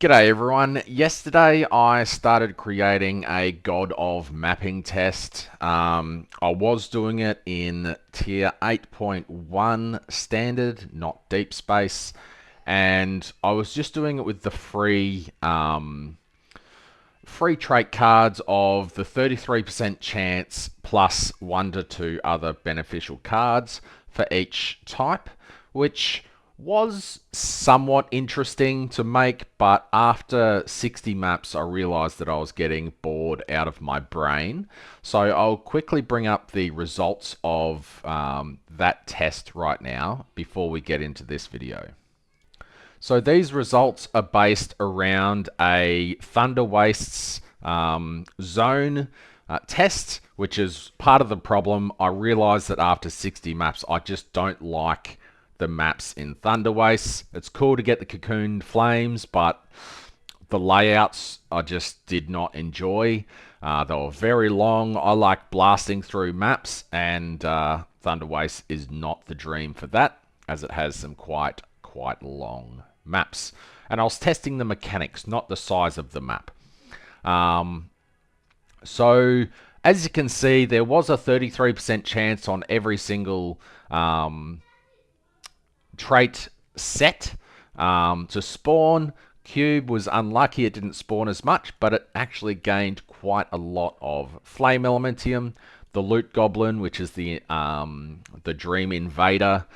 G'day everyone. Yesterday I started creating a God of Mapping test. I was doing it in tier 8.1 standard, not deep space, and I was just doing it with the free trait cards of the 33% chance plus 1 to 2 other beneficial cards for each type, which was somewhat interesting to make, but after 60 maps, I realized that I was getting bored out of my brain. So I'll quickly bring up the results of that test right now before we get into this video. So these results are based around a Thunder Wastes zone test, which is part of the problem. I realized that after 60 maps, I just don't like the maps in Thunder Wastes. It's cool to get the cocooned flames, but the layouts I just did not enjoy. They were very long. I like blasting through maps, and Thunder Wastes is not the dream for that, as it has some quite long maps. And I was testing the mechanics, not the size of the map. So as you can see, there was a 33% chance on every single trait set to spawn. Cube was unlucky, it didn't spawn as much, but it actually gained quite a lot of flame elementium. The loot goblin, which is the dream invader,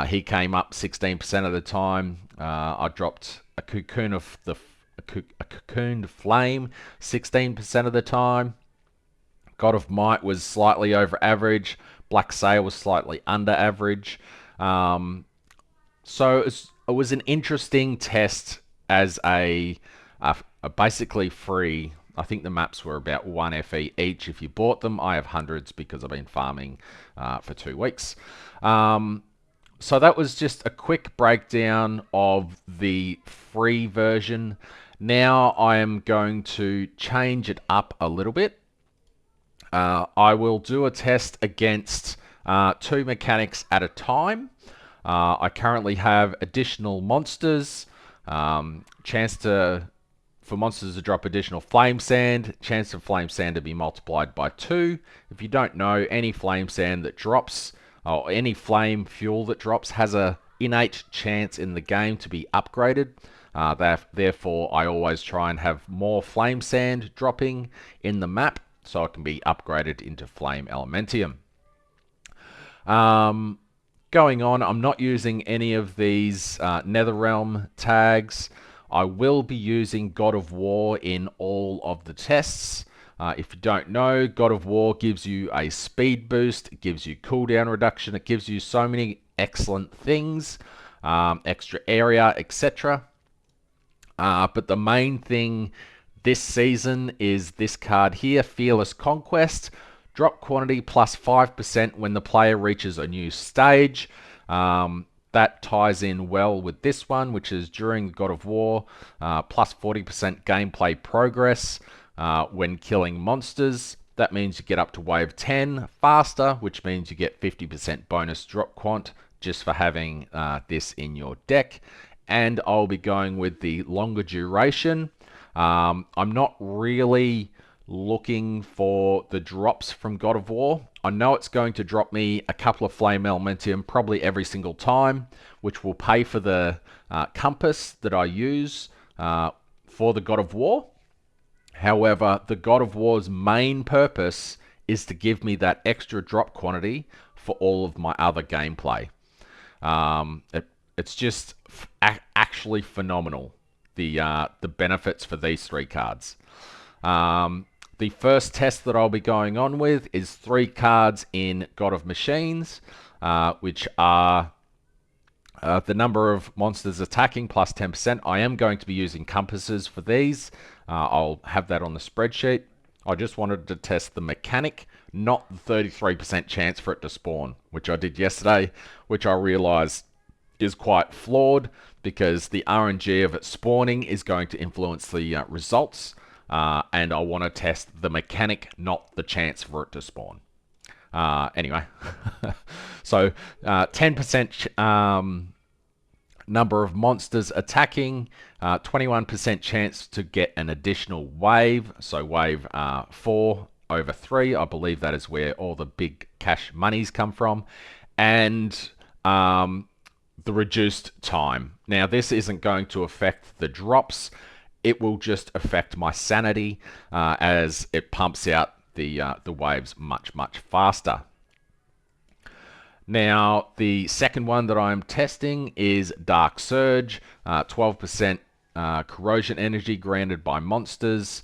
he came up 16% of the time. I dropped a cocoon of a cocooned flame 16% of the time. God of Might was slightly over average. Black Sail was slightly under average. So it was an interesting test as a basically free. I think the maps were about 1 FE each if you bought them. I have hundreds because I've been farming for 2 weeks. So that was just a quick breakdown of the free version. Now I am going to change it up a little bit. I will do a test against 2 mechanics at a time. I currently have additional monsters, chance for monsters to drop additional flame sand, chance of flame sand to be multiplied by 2. If you don't know, any flame sand that drops, or any flame fuel that drops, has a innate chance in the game to be upgraded. Therefore, I always try and have more flame sand dropping in the map so it can be upgraded into flame elementium. Going on, I'm not using any of these Netherrealm tags. I will be using God of War in all of the tests. If you don't know, God of War gives you a speed boost, it gives you cooldown reduction, it gives you so many excellent things, extra area, etc. But the main thing this season is this card here, Fearless Conquest. Drop quantity plus 5% when the player reaches a new stage. That ties in well with this one, which is during God of War, plus 40% gameplay progress when killing monsters. That means you get up to wave 10 faster, which means you get 50% bonus drop quant just for having this in your deck. And I'll be going with the longer duration. I'm not really looking for the drops from God of War. I know it's going to drop me a couple of flame elementium probably every single time, which will pay for the compass that I use for the God of War. However, the God of War's main purpose is to give me that extra drop quantity for all of my other gameplay. It's just actually phenomenal, the benefits for these 3 cards. The first test that I'll be going on with is 3 cards in God of Machines, which are the number of monsters attacking plus 10%. I am going to be using compasses for these. I'll have that on the spreadsheet. I just wanted to test the mechanic, not the 33% chance for it to spawn, which I did yesterday, which I realized is quite flawed because the RNG of it spawning is going to influence the results. And I want to test the mechanic, not the chance for it to spawn. Anyway, so 10% Number of monsters attacking, 21% chance to get an additional wave. So wave 4 over 3, I believe that is where all the big cash monies come from. And the reduced time. Now this isn't going to affect the drops. It will just affect my sanity as it pumps out the waves much faster. Now, the second one that I'm testing is Dark Surge, 12% corrosion energy granted by monsters,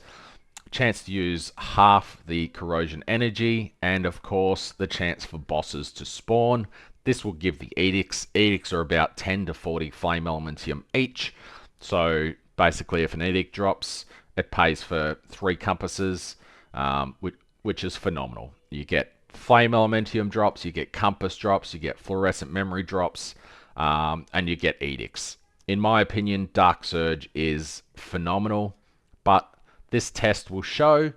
chance to use half the corrosion energy, and of course, the chance for bosses to spawn. This will give the edicts. Edicts are about 10 to 40 flame elementium each. So basically, if an edict drops, it pays for 3 compasses, which is phenomenal. You get flame elementium drops, you get compass drops, you get fluorescent memory drops, and you get edicts. In my opinion, Dark Surge is phenomenal, but this test will show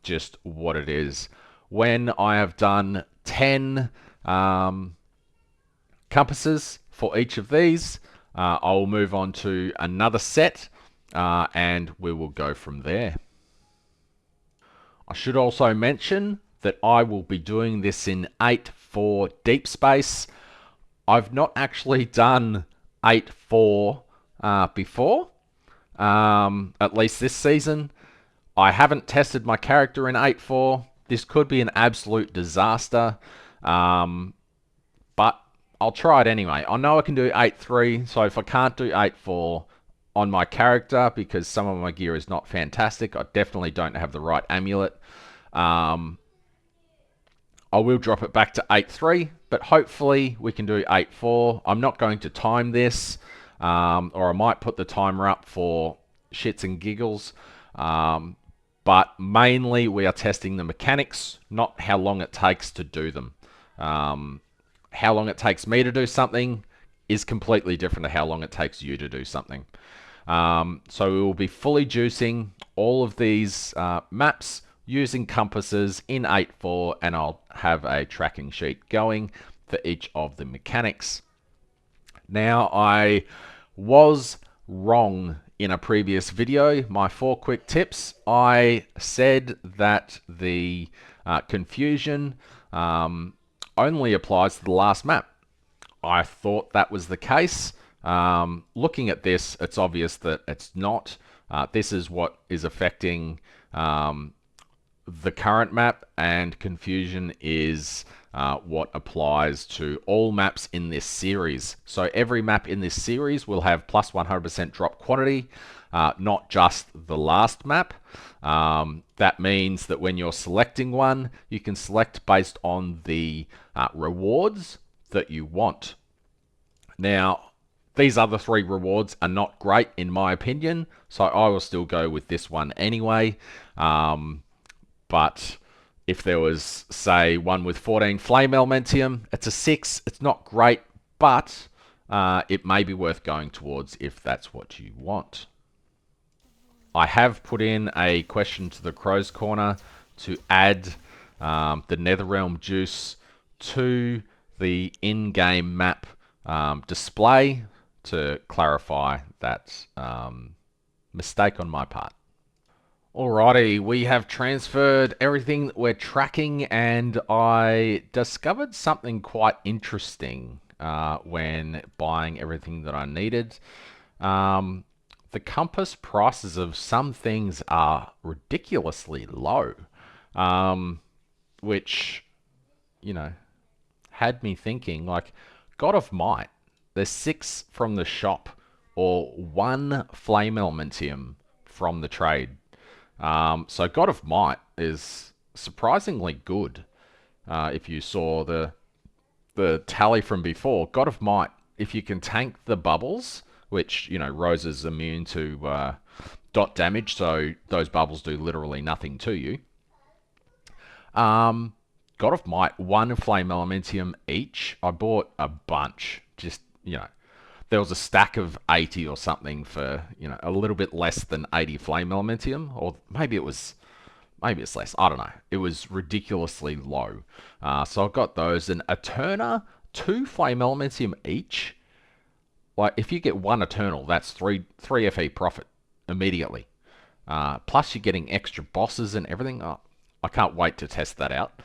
just what it is. When I have done 10 compasses for each of these, I will move on to another set, and we will go from there. I should also mention that I will be doing this in 8.4 deep space. I've not actually done 8.4 before, at least this season. I haven't tested my character in 8.4. This could be an absolute disaster, but I'll try it anyway. I know I can do 8.3, so if I can't do 8.4 on my character because some of my gear is not fantastic, I definitely don't have the right amulet, I will drop it back to 8.3, but hopefully we can do 8.4. I'm not going to time this, or I might put the timer up for shits and giggles, but mainly we are testing the mechanics, not how long it takes to do them. How long it takes me to do something is completely different to how long it takes you to do something. So we will be fully juicing all of these maps using compasses in 8.4, and I'll have a tracking sheet going for each of the mechanics. Now, I was wrong in a previous video. My 4 quick tips. I said that the confusion only applies to the last map. I thought that was the case. Looking at this, it's obvious that it's not. This is what is affecting the current map, and confusion is what applies to all maps in this series. So every map in this series will have plus 100% drop quantity, not just the last map. That means that when you're selecting one, you can select based on the rewards that you want. Now, these other 3 rewards are not great in my opinion, so I will still go with this one anyway. But if there was, say, one with 14 flame elementium, it's a 6. It's not great, but it may be worth going towards if that's what you want. I have put in a question to the Crow's Corner to add the Netherrealm juice to the in-game map display to clarify that mistake on my part. Alrighty, we have transferred everything that we're tracking, and I discovered something quite interesting when buying everything that I needed. The compass prices of some things are ridiculously low, which, you know, had me thinking, like, God of Might, there's 6 from the shop, or 1 flame elementium from the trade. So God of Might is surprisingly good. If you saw the tally from before, God of Might, if you can tank the bubbles, which, you know, Rose is immune to dot damage, so those bubbles do literally nothing to you. God of Might, 1 flame elementium each. I bought a bunch. Just, you know, there was a stack of 80 or something for, you know, a little bit less than 80 flame elementium, or maybe it's less. I don't know. It was ridiculously low. So I got those, and Eterna, 2 flame elementium each. like if you get one Eternal, that's three FE profit immediately. Plus you're getting extra bosses and everything. Oh, I can't wait to test that out.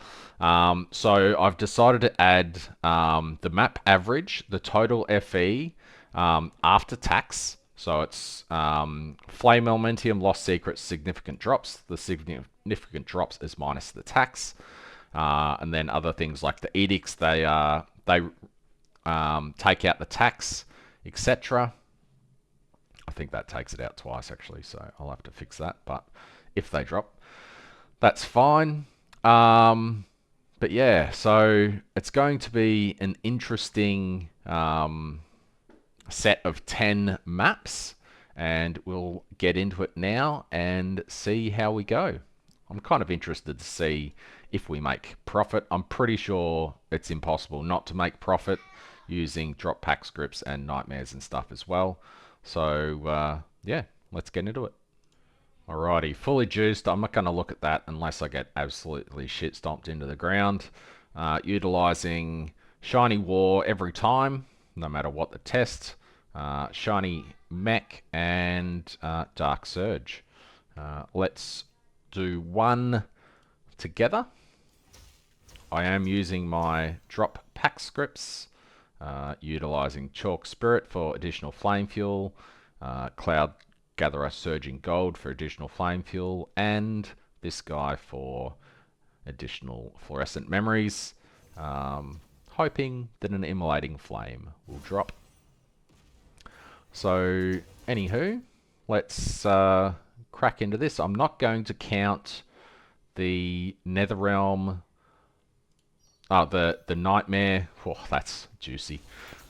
So I've decided to add the map average, the total FE after tax. So it's Flame Mentium, Lost Secrets, Significant Drops. The significant drops is minus the tax. And then other things like the edicts, they take out the tax, etc. I think that takes it out twice actually, so I'll have to fix that. But if they drop, that's fine. But yeah, so it's going to be an interesting set of 10 maps, and we'll get into it now and see how we go. I'm kind of interested to see if we make profit. I'm pretty sure it's impossible not to make profit using drop pack scripts and nightmares and stuff as well. So yeah, let's get into it. Alrighty, fully juiced. I'm not going to look at that unless I get absolutely shit stomped into the ground. Utilizing Shiny War every time, no matter what the test. Shiny Mech and Dark Surge. Let's do one together. I am using my drop pack scripts, utilizing Chalk Spirit for additional flame fuel, Cloud Gatherer Surging Gold for additional flame fuel, and this guy for additional fluorescent memories, hoping that an immolating flame will drop. So, anywho, let's crack into this. I'm not going to count the Netherrealm, the Nightmare. Oh, that's juicy.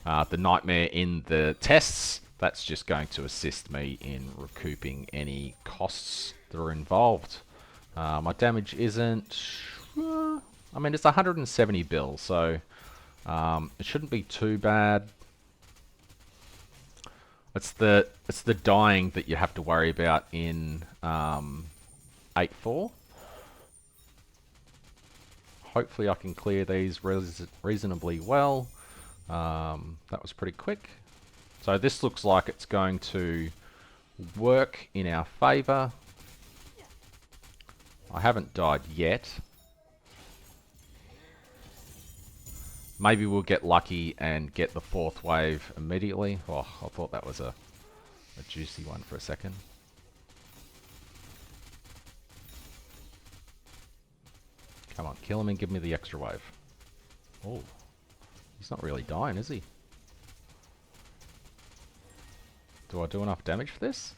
The Nightmare in the tests. That's just going to assist me in recouping any costs that are involved. My damage isn't... I mean, it's 170 bill, so it shouldn't be too bad. It's the dying that you have to worry about in 8.4. Hopefully I can clear these reasonably well. That was pretty quick. So this looks like it's going to work in our favour. I haven't died yet. Maybe we'll get lucky and get the fourth wave immediately. Oh, I thought that was a juicy one for a second. Come on, kill him and give me the extra wave. Oh, he's not really dying, is he? Do I do enough damage for this?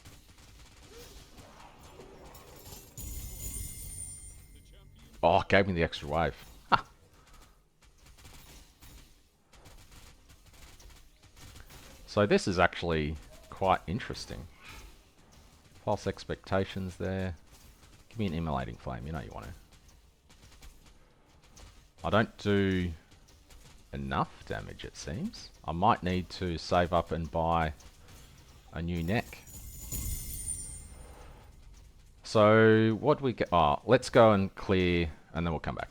Oh, gave me the extra wave. Ha. So this is actually quite interesting. False expectations there. Give me an immolating flame, you know you want to. I don't do enough damage, it seems. I might need to save up and buy a new neck. So what do we get? Oh, let's go and clear, and then we'll come back.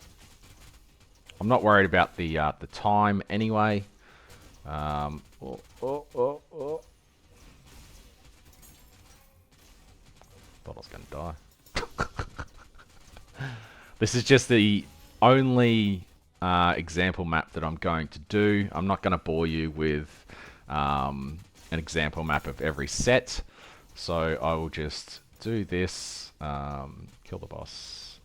I'm not worried about the time anyway. Thought I was going to die. This is just the only example map that I'm going to do. I'm not going to bore you with an example map of every set. So I will just do this. Kill the boss.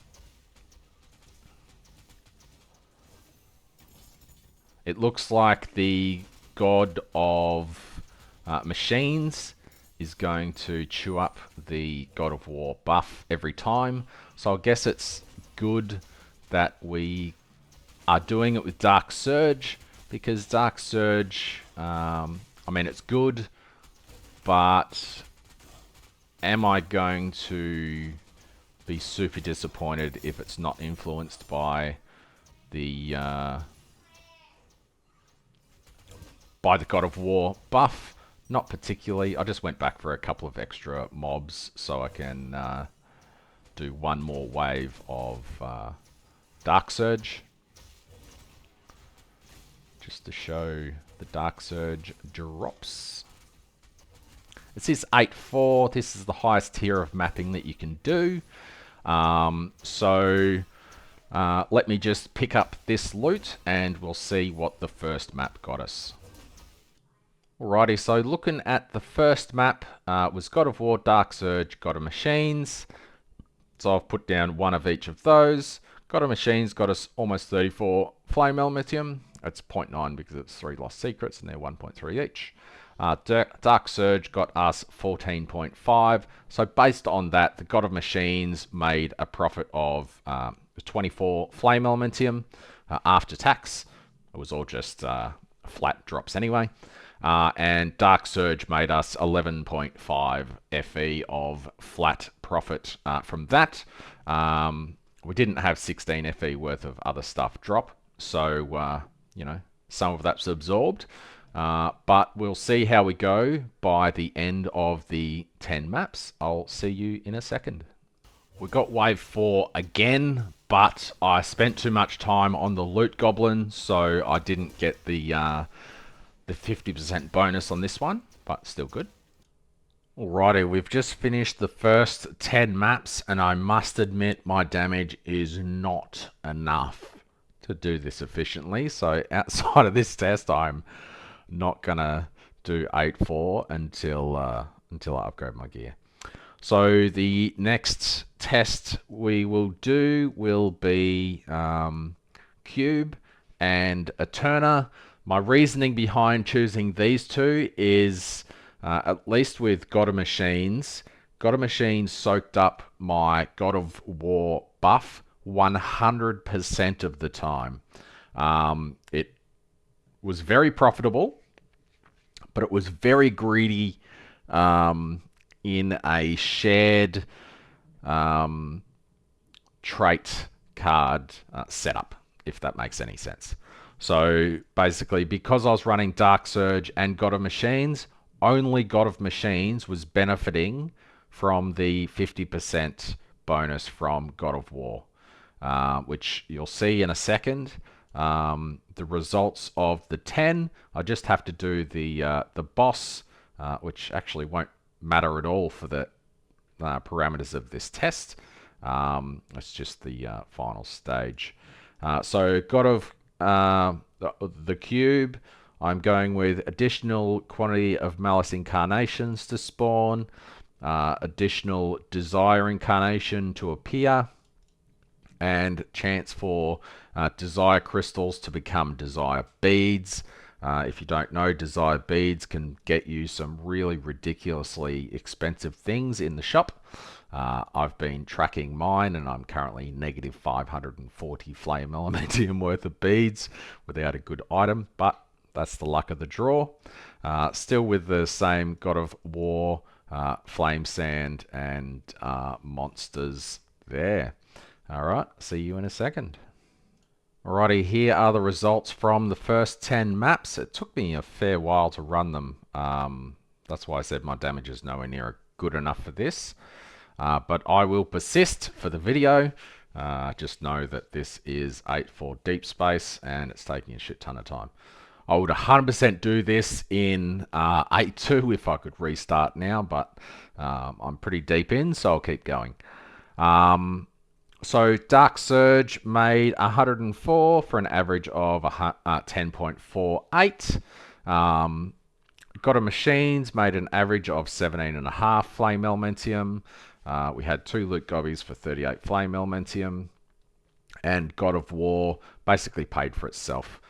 It looks like the god of machines is going to chew up the God of War buff every time. So I guess it's good that we are doing it with Dark Surge, because Dark Surge, I mean, it's good, but am I going to be super disappointed if it's not influenced by the God of War buff? Not particularly. I just went back for a couple of extra mobs so I can do one more wave of Dark Surge, just to show the Dark Surge drops. It says 8.4. This is the highest tier of mapping that you can do. Let me just pick up this loot and we'll see what the first map got us. Alrighty, so looking at the first map, was God of War, Dark Surge, God of Machines. So I've put down one of each of those. God of Machines got us almost 34 flame Mentium. It's 0.9 because it's 3 lost secrets and they're 1.3 each. Dark Surge got us 14.5. So based on that, the God of Machines made a profit of 24 flame Mentium after tax. It was all just flat drops anyway. And Dark Surge made us 11.5 FE of flat profit from that. We didn't have 16 FE worth of other stuff drop, so you know, some of that's absorbed. But we'll see how we go by the end of the 10 maps. I'll see you in a second. We got wave 4 again, but I spent too much time on the loot goblin, so I didn't get the 50% bonus on this one, but still good. Alrighty, we've just finished the first 10 maps, and I must admit my damage is not enough to do this efficiently. So outside of this test, I'm not gonna do 8.4 until I upgrade my gear. So the next test we will do will be Cube and Eterna. My reasoning behind choosing these two is, at least with God of Machines soaked up my God of War buff 100% of the time. It was very profitable, but it was very greedy in a shared trait card setup, if that makes any sense. So basically, because I was running Dark Surge and God of Machines, only God of Machines was benefiting from the 50% bonus from God of War, which you'll see in a second. The results of the 10, I just have to do the boss, which actually won't matter at all for the parameters of this test. It's just the final stage. So God of the Cube, I'm going with additional quantity of Malice Incarnations to spawn, additional Desire Incarnation to appear, and chance for Desire Crystals to become Desire Beads. If you don't know, Desire Beads can get you some really ridiculously expensive things in the shop. I've been tracking mine and I'm currently negative 540 flame Mentium worth of beads without a good item, but that's the luck of the draw. Still with the same God of War, Flame Sand, and monsters there. Alright, see you in a second. Alrighty, here are the results from the first 10 maps. It took me a fair while to run them. That's why I said my damage is nowhere near good enough for this. But I will persist for the video. Just know that this is 8.4 deep space and it's taking a shit ton of time. I would 100% do this in 8.2 if I could restart now, but I'm pretty deep in, so I'll keep going. So Dark Surge made 104 for an average of 10.48. God of Machines made an average of 17.5 flame Mentium. We had 2 loot gobbies for 38 flame Mentium. And God of War basically paid for itself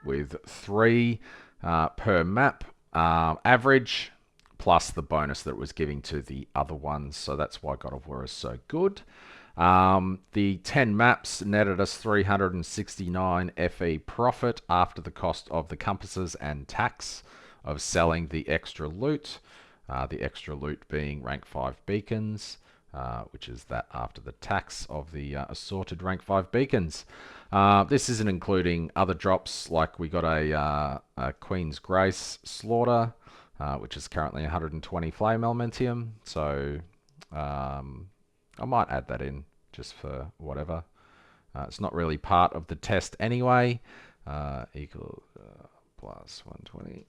with 3 per map average, plus the bonus that it was giving to the other ones. So that's why God of War is so good. The 10 maps netted us 369 FE profit after the cost of the compasses and tax of selling the extra loot. The extra loot being rank 5 beacons, which is that after the tax of the assorted rank 5 beacons. This isn't including other drops, like we got a Queen's Grace Slaughter, which is currently 120 flame Mentium. So I might add that in just for whatever. It's not really part of the test anyway. Equal plus 120.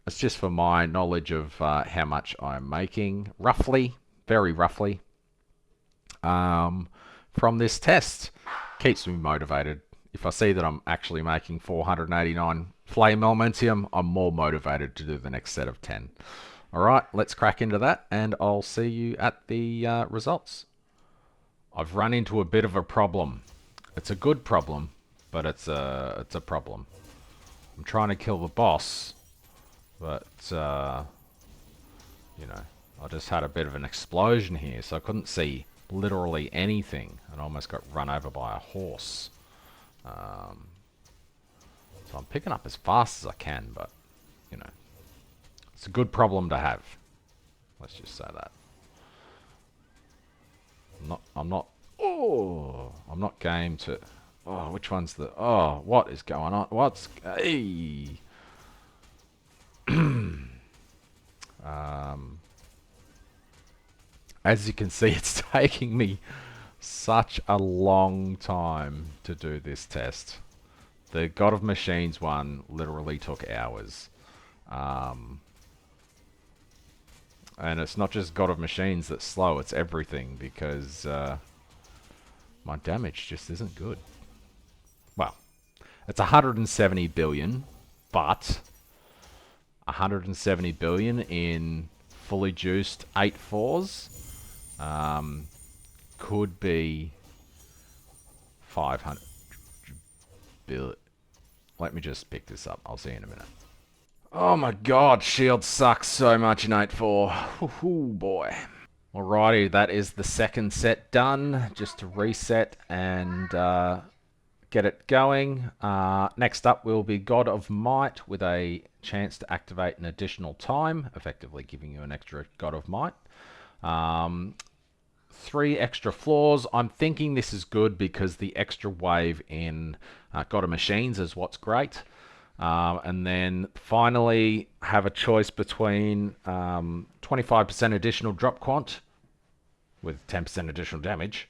It's just for my knowledge of how much I'm making, roughly, very roughly, from this test. Keeps me motivated. If I see that I'm actually making 489 flame Mentium, I'm more motivated to do the next set of 10. Alright, let's crack into that, and I'll see you at the results. I've run into a bit of a problem. It's a good problem, but it's a problem. I'm trying to kill the boss, but, you know, I just had a bit of an explosion here, so I couldn't see literally anything, and almost got run over by a horse. So I'm picking up as fast as I can, but, you know, it's a good problem to have. Let's just say that. I'm not game to, oh, which one's the, oh, what is going on? Hey. As you can see, it's taking me such a long time to do this test. The God of Machines one literally took hours. And it's not just God of Machines that's slow, it's everything, because my damage just isn't good. Well, it's 170 billion, but 170 billion in fully juiced 8/4s could be 500 billion. Let me just pick this up. I'll see you in a minute. Oh my god, shield sucks so much in 8/4. Oh boy. Alrighty, that is the second set done. Just to reset and get it going. Next up will be God of Might with a chance to activate an additional time, effectively giving you an extra God of Might. 3 extra floors. I'm thinking this is good because the extra wave in God of Machines is what's great. And then finally have a choice between 25% additional drop quant with 10% additional damage,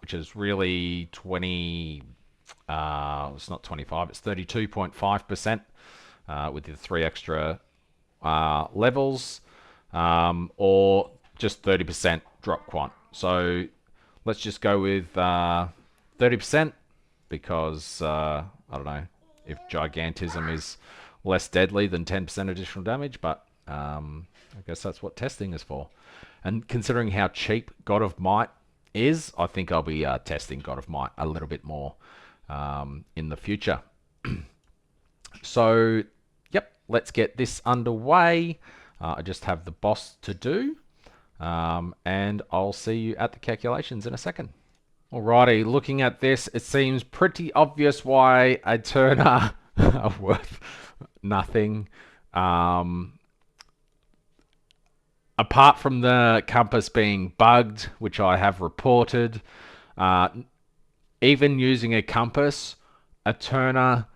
which is really 20, it's not 25, it's 32.5% with the 3 extra levels, or just 30% drop quant. So let's just go with 30% because, I don't know, if Gigantism is less deadly than 10% additional damage, but I guess that's what testing is for. And considering how cheap God of Might is, I think I'll be testing God of Might a little bit more in the future. So, yep, let's get this underway. I just have the boss to do, and I'll see you at the calculations in a second. Alrighty, looking at this, it seems pretty obvious why a Turner are worth nothing. Apart from the compass being bugged, which I have reported, even using a compass, a Turner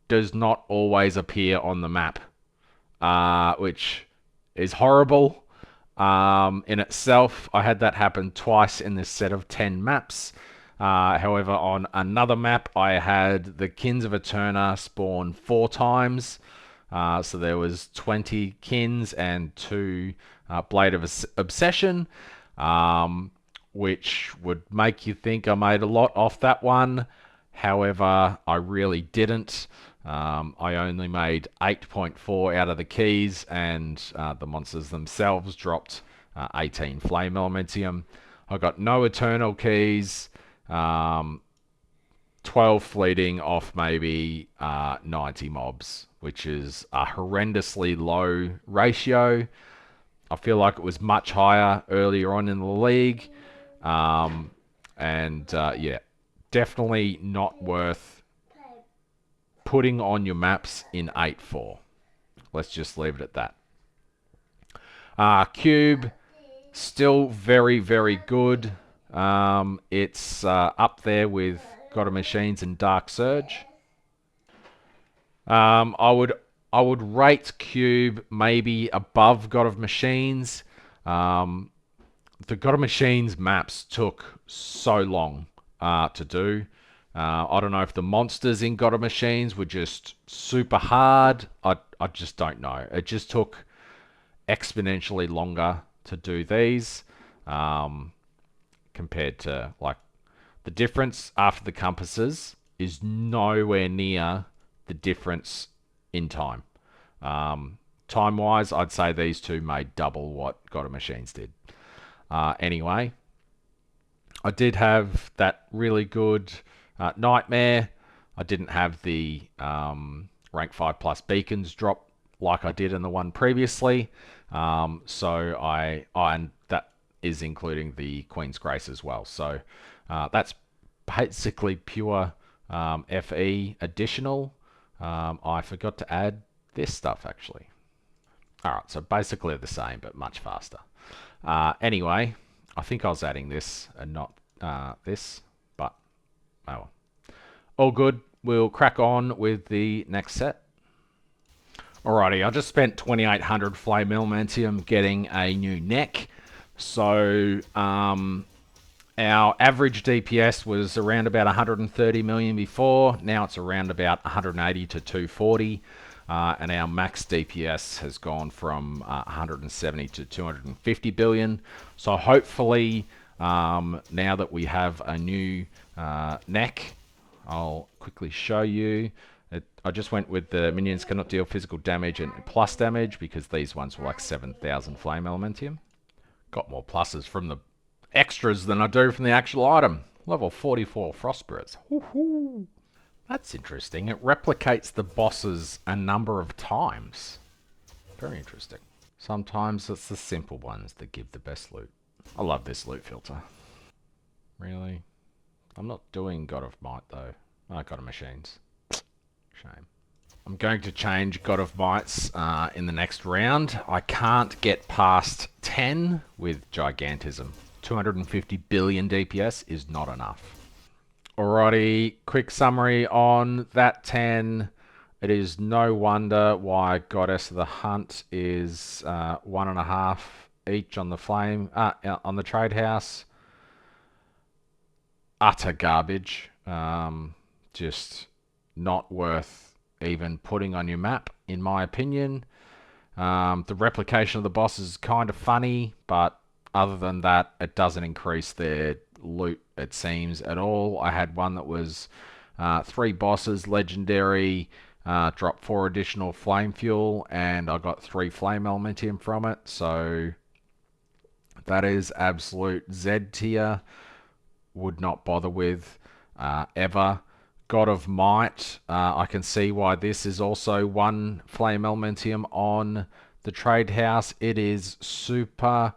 does not always appear on the map, which is horrible in itself. I had that happen twice in this set of 10 maps. However, on another map, I had the Kins of Eterna spawn 4 times. So there was 20 Kins and 2 Blade of Obsession, which would make you think I made a lot off that one. However, I really didn't. I only made 8.4 out of the keys, and the monsters themselves dropped 18 flame Mentium. I got no eternal keys, 12 fleeting off maybe 90 mobs, which is a horrendously low ratio. I feel like it was much higher earlier on in the league. Yeah, definitely not worth putting on your maps in 8/4. Let's just leave it at that. Cube, still very, very good. It's up there with God of Machines and Dark Surge. I would rate Cube maybe above God of Machines. The God of Machines maps took so long to do. I don't know if the monsters in God of Machines were just super hard. I just don't know. It just took exponentially longer to do these compared to like the difference after the compasses is nowhere near the difference in time. Time wise, I'd say these two made double what God of Machines did. Anyway, I did have that really good nightmare. I didn't have the rank 5 plus beacons drop like I did in the one previously. So and that is including the Queen's Grace as well. So that's basically pure FE additional. I forgot to add this stuff actually. Alright, so basically the same, but much faster. Anyway, I think I was adding this and not this, but oh well. All good. We'll crack on with the next set. Alrighty, I just spent 2,800 flame Mentium getting a new neck. So our average DPS was around about 130 million before. Now it's around about 180 to 240. And our max DPS has gone from 170 to 250 billion. So hopefully, now that we have a new neck, I'll quickly show you. I just went with the minions cannot deal physical damage and plus damage because these ones were like 7,000 flame elementium. Got more pluses from the extras than I do from the actual item. Level 44 frost spirits. Woohoo! That's interesting. It replicates the bosses a number of times. Very interesting. Sometimes it's the simple ones that give the best loot. I love this loot filter. Really? I'm not doing God of Might though. I God of Machines. Shame. I'm going to change God of Mights in the next round. I can't get past 10 with Gigantism. 250 billion DPS is not enough. Alrighty, quick summary on that 10. It is no wonder why Goddess of the Hunt is 1.5 each on the flame on the trade house. Utter garbage. Just not worth even putting on your map, in my opinion. The replication of the boss is kind of funny, but other than that, it doesn't increase their loot, it seems, at all. I had one that was 3 bosses, legendary, dropped 4 additional flame fuel, and I got 3 flame elementium from it. So that is absolute Z tier. Would not bother with ever. God of Might, I can see why this is also 1 flame elementium on the trade house. It is super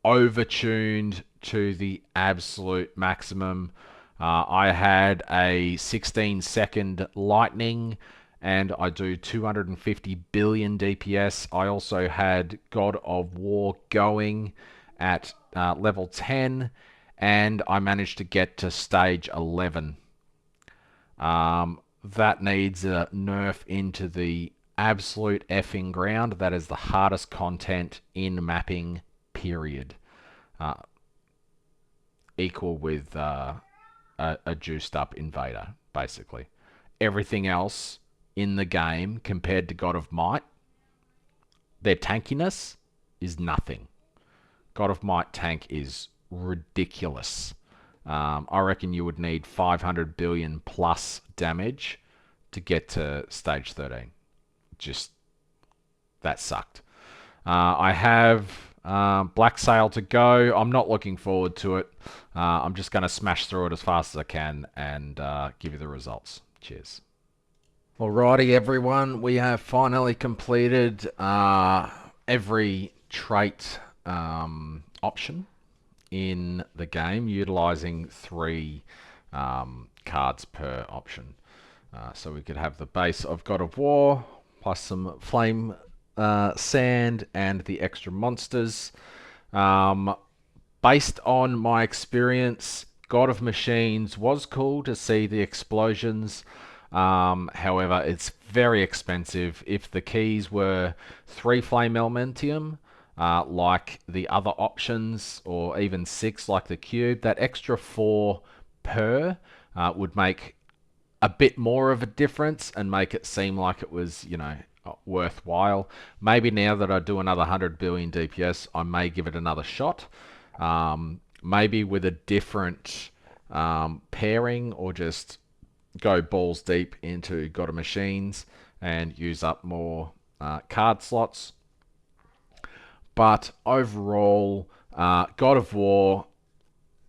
overtuned to the absolute maximum. I had a 16-second lightning and I do 250 billion DPS. I also had God of War going at level 10 and I managed to get to stage 11. That needs a nerf into the absolute effing ground. That is the hardest content in mapping, period. Equal with a juiced up invader, basically. Everything else in the game compared to God of Might, their tankiness is nothing. God of Might tank is ridiculous. I reckon you would need 500 billion plus damage to get to stage 13. Just, that sucked. I have Black Sail to go. I'm not looking forward to it. I'm just going to smash through it as fast as I can and give you the results. Cheers. Alrighty, everyone. We have finally completed every trait option in the game, utilizing 3 cards per option. So we could have the base of God of War, plus some flame sand and the extra monsters. Based on my experience, God of Machines was cool to see the explosions. However, it's very expensive. If the keys were 3 flame elementium, like the other options, or even 6 like the cube, that extra 4 per would make a bit more of a difference and make it seem like it was, worthwhile. Maybe now that I do another 100 billion DPS, I may give it another shot. Maybe with a different pairing, or just go balls deep into God of Machines and use up more card slots. But overall, God of War,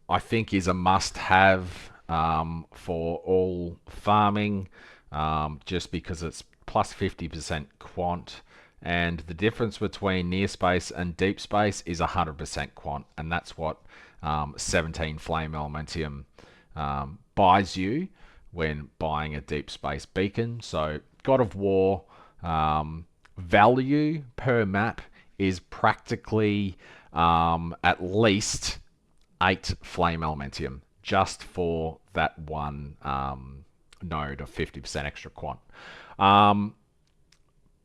I think, is a must-have for all farming, just because it's plus 50% quant, and the difference between near space and deep space is 100% quant, and that's what 17 Flame Elementium buys you when buying a deep space beacon. So God of War value per map is practically at least 8 Flame Elementium just for that one node of 50% extra quant.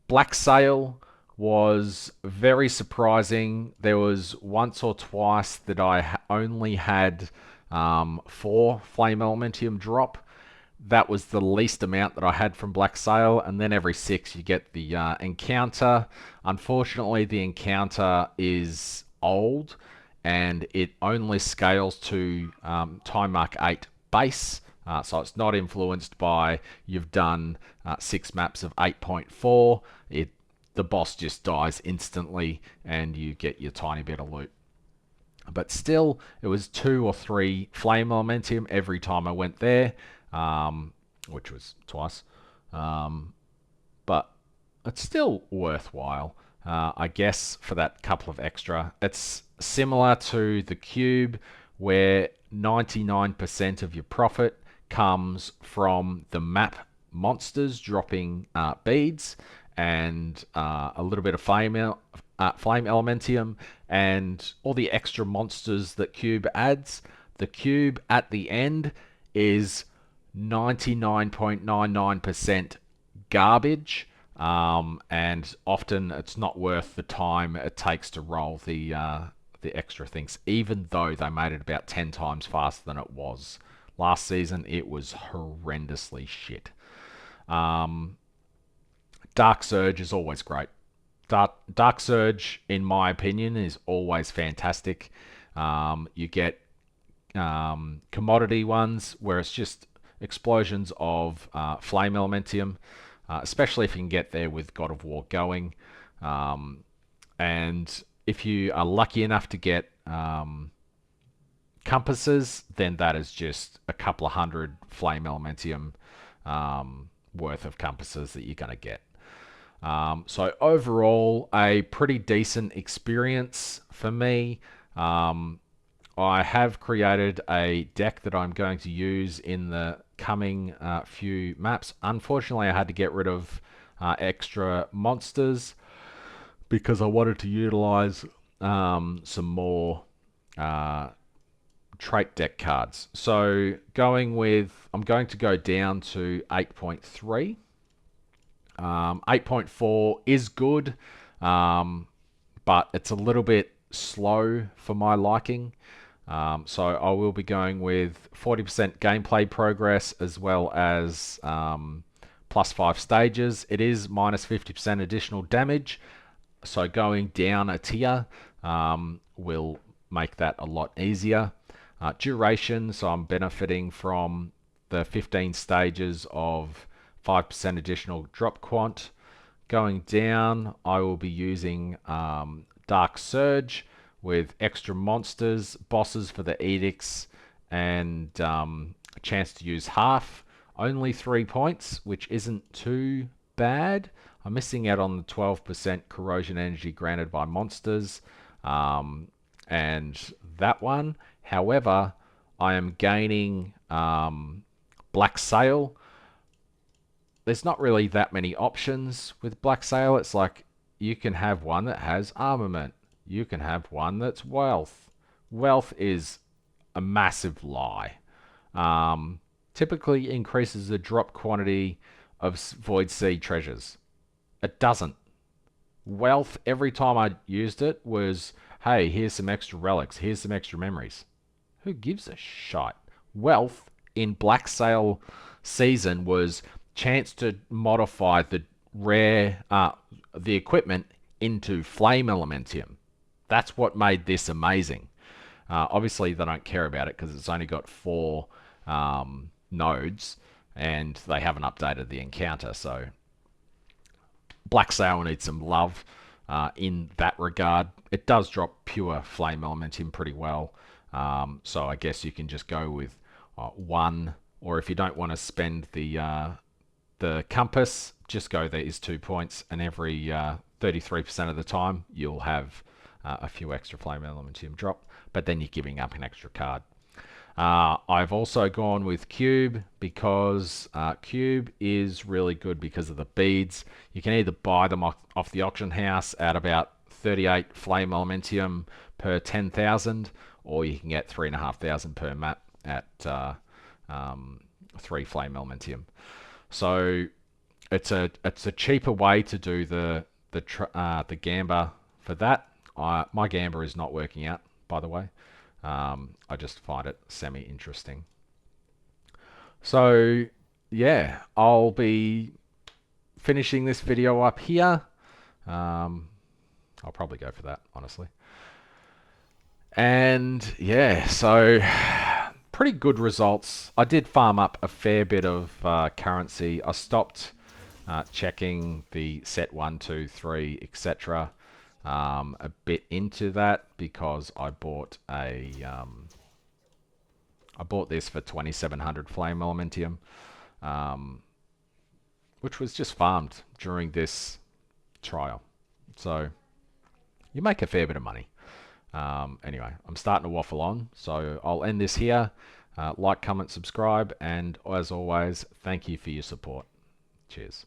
Black Sail was very surprising. There was once or twice that I only had 4 Flame Elementium drop. That was the least amount that I had from Black Sail, and then every 6 you get the encounter. Unfortunately, the encounter is old, and it only scales to Time Mark 8 base. So it's not influenced by you've done 6 maps of 8.4. The boss just dies instantly, and you get your tiny bit of loot. But still, it was 2 or 3 Flame Elementium every time I went there, which was twice. But it's still worthwhile, I guess, for that couple of extra. It's similar to the cube, where 99% of your profit comes from the map monsters dropping beads, and a little bit of flame elementium, and all the extra monsters that cube adds. The cube at the end is 99.99% garbage, and often it's not worth the time it takes to roll the extra things, even though they made it about 10 times faster than it was last season. It was horrendously shit. Dark Surge is always great. Dark Surge, in my opinion, is always fantastic. You get commodity ones where it's just explosions of Flame Elementium, especially if you can get there with God of War going. And if you are lucky enough to get compasses, then that is just a couple of hundred Flame Elementium worth of compasses that you're going to get. So overall, a pretty decent experience for me. I have created a deck that I'm going to use in the coming few maps. Unfortunately, I had to get rid of extra monsters because I wanted to utilize some more trait deck cards. So I'm going to go down to 8.3. 8.4 is good, but it's a little bit slow for my liking. So I will be going with 40% gameplay progress, as well as plus 5 stages. It is minus 50% additional damage, so going down a tier will make that a lot easier. Duration, so I'm benefiting from the 15 stages of 5% additional drop quant. Going down, I will be using Dark Surge with extra monsters, bosses for the edicts, and a chance to use half. Only 3 points, which isn't too bad. I'm missing out on the 12% corrosion energy granted by monsters, and that one. However, I am gaining Black Sail. There's not really that many options with Black Sail. It's like you can have one that has armament. You can have one that's wealth. Wealth is a massive lie. Typically increases the drop quantity of Void Sea treasures. It doesn't. Wealth, every time I used it, was, hey, here's some extra relics. Here's some extra memories. Who gives a shite? wealth in Black Sale season was chance to modify the equipment into flame elementium. That's what made this amazing. Obviously, they don't care about it because it's only got 4 nodes, and they haven't updated the encounter. So Black Sail needs some love in that regard. It does drop pure flame elementium pretty well. So I guess you can just go with 1, or if you don't want to spend the compass, just go these 2 points, and every 33% of the time you'll have a few extra flame elementium drop, but then you're giving up an extra card. I've also gone with Cube because Cube is really good because of the beads. You can either buy them off the auction house at about 38 flame elementium per 10,000, or you can get 3,500 per map at 3 flame elementium. So it's a cheaper way to do the Gamba for that. My Gamba is not working out, by the way. I just find it semi-interesting. So yeah, I'll be finishing this video up here. I'll probably go for that, honestly. And yeah, so pretty good results. I did farm up a fair bit of currency. I stopped checking the set 1, 2, 3, etc. A bit into that because I bought this for 2,700 flame elementium, which was just farmed during this trial. So you make a fair bit of money. Anyway, I'm starting to waffle on, so I'll end this here. Like, comment, subscribe, and as always, thank you for your support. Cheers.